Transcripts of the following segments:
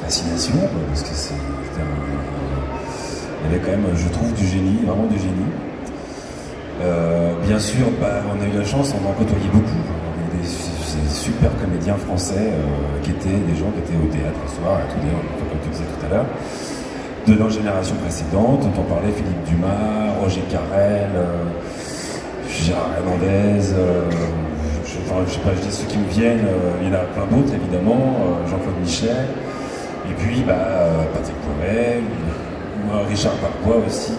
fascination, quoi, parce que il y avait quand même, je trouve, du génie, vraiment du génie. Bien sûr, on a eu la chance, on en côtoyait beaucoup. Des super comédiens français qui étaient des gens qui étaient au théâtre le soir, tout d'ailleurs, comme tu disais tout à l'heure, de nos générations précédentes, dont on parlait Philippe Dumas, Roger Carrel, Gérard Hernandez, je sais pas, je dis ceux qui me viennent, il y en a plein d'autres évidemment, Jean-Claude Michel, et puis Patrick Poivet, Richard Darbois aussi,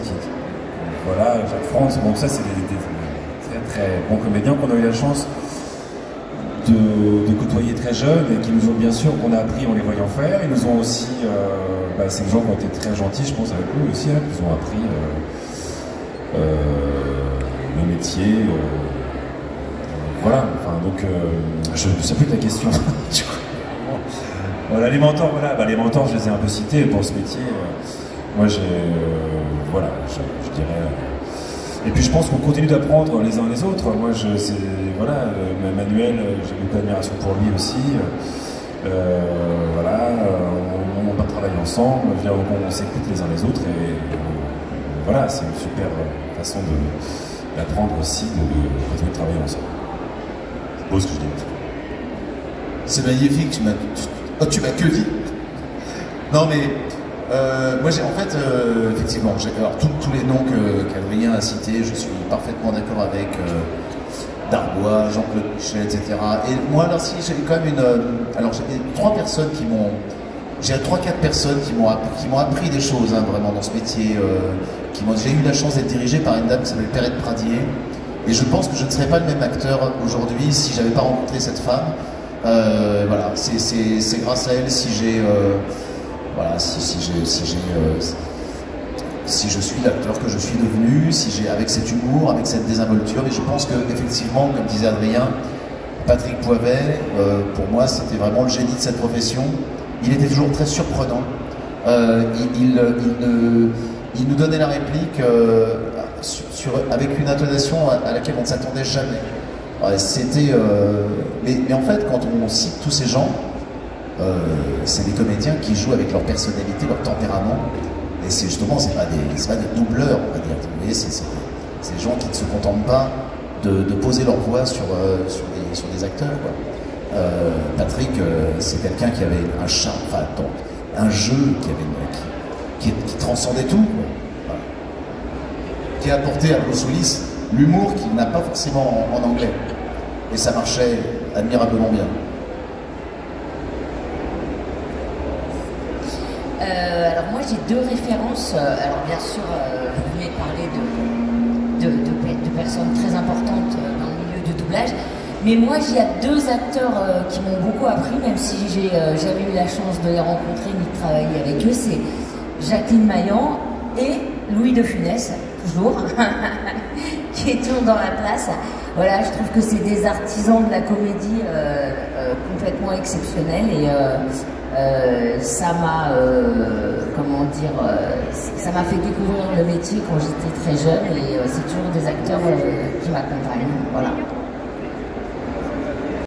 voilà, Jacques France, bon ça c'est des très très bons comédiens qu'on a eu la chance de côtoyer très jeunes et qui nous ont bien sûr, qu'on a appris en les voyant faire. Ils nous ont aussi, c'est des gens qui ont été très gentils, je pense, avec nous aussi, hein, qui nous ont appris le métier. Voilà, enfin, donc, je ne sais plus de la question. Voilà, les mentors, les mentors, je les ai un peu cités pour ce métier. Moi, voilà, je dirais. Et puis je pense qu'on continue d'apprendre les uns les autres. Moi, voilà, Manuel, j'ai beaucoup d'admiration pour lui aussi. Voilà, on va travailler ensemble, on s'écoute les uns les autres et voilà, c'est une super façon d'apprendre aussi, de continuer de travailler ensemble. C'est beau ce que je dis. C'est magnifique, tu m'as que dit. Non mais moi j'ai en fait effectivement, alors tous les noms qu'Adrien a cités, je suis parfaitement d'accord avec Darbois, Jean-Claude Michel, etc. Et moi alors si j'ai quand même alors j'ai 3-4 personnes qui m'ont appris des choses hein, vraiment dans ce métier. J'ai eu la chance d'être dirigé par une dame qui s'appelle Perrette Pradier. Et je pense que je ne serais pas le même acteur aujourd'hui si j'avais pas rencontré cette femme. Voilà, c'est grâce à elle si j'ai voilà, si je suis l'acteur que je suis devenu, avec cet humour, avec cette désinvolture. Et je pense que effectivement, comme disait Adrien, Patrick Poivet, pour moi, c'était vraiment le génie de cette profession. Il était toujours très surprenant. Il nous donnait la réplique avec une intonation à laquelle on ne s'attendait jamais. C'était, mais en fait, quand on cite tous ces gens, c'est des comédiens qui jouent avec leur personnalité, leur tempérament, et c'est justement, c'est pas des doubleurs, on va dire. Vous voyez, c'est des gens qui ne se contentent pas de poser leur voix sur des acteurs, quoi. Patrick, c'est quelqu'un qui avait un charme, enfin, un jeu qui transcendait tout, quoi. Voilà. Qui a apporté à Bruce Willis l'humour qu'il n'a pas forcément en anglais. Et ça marchait admirablement bien. Alors moi j'ai deux références. Alors bien sûr, vous venez de parler de personnes très importantes dans le milieu du doublage. Mais moi il y a deux acteurs qui m'ont beaucoup appris, même si j'ai jamais eu la chance de les rencontrer ni de travailler avec eux. C'est Jacqueline Maillan et Louis de Funès, toujours, qui est toujours dans la place. Voilà, je trouve que c'est des artisans de la comédie complètement exceptionnels et ça m'a, comment dire, ça m'a fait découvrir le métier quand j'étais très jeune et c'est toujours des acteurs qui m'accompagnent. Voilà.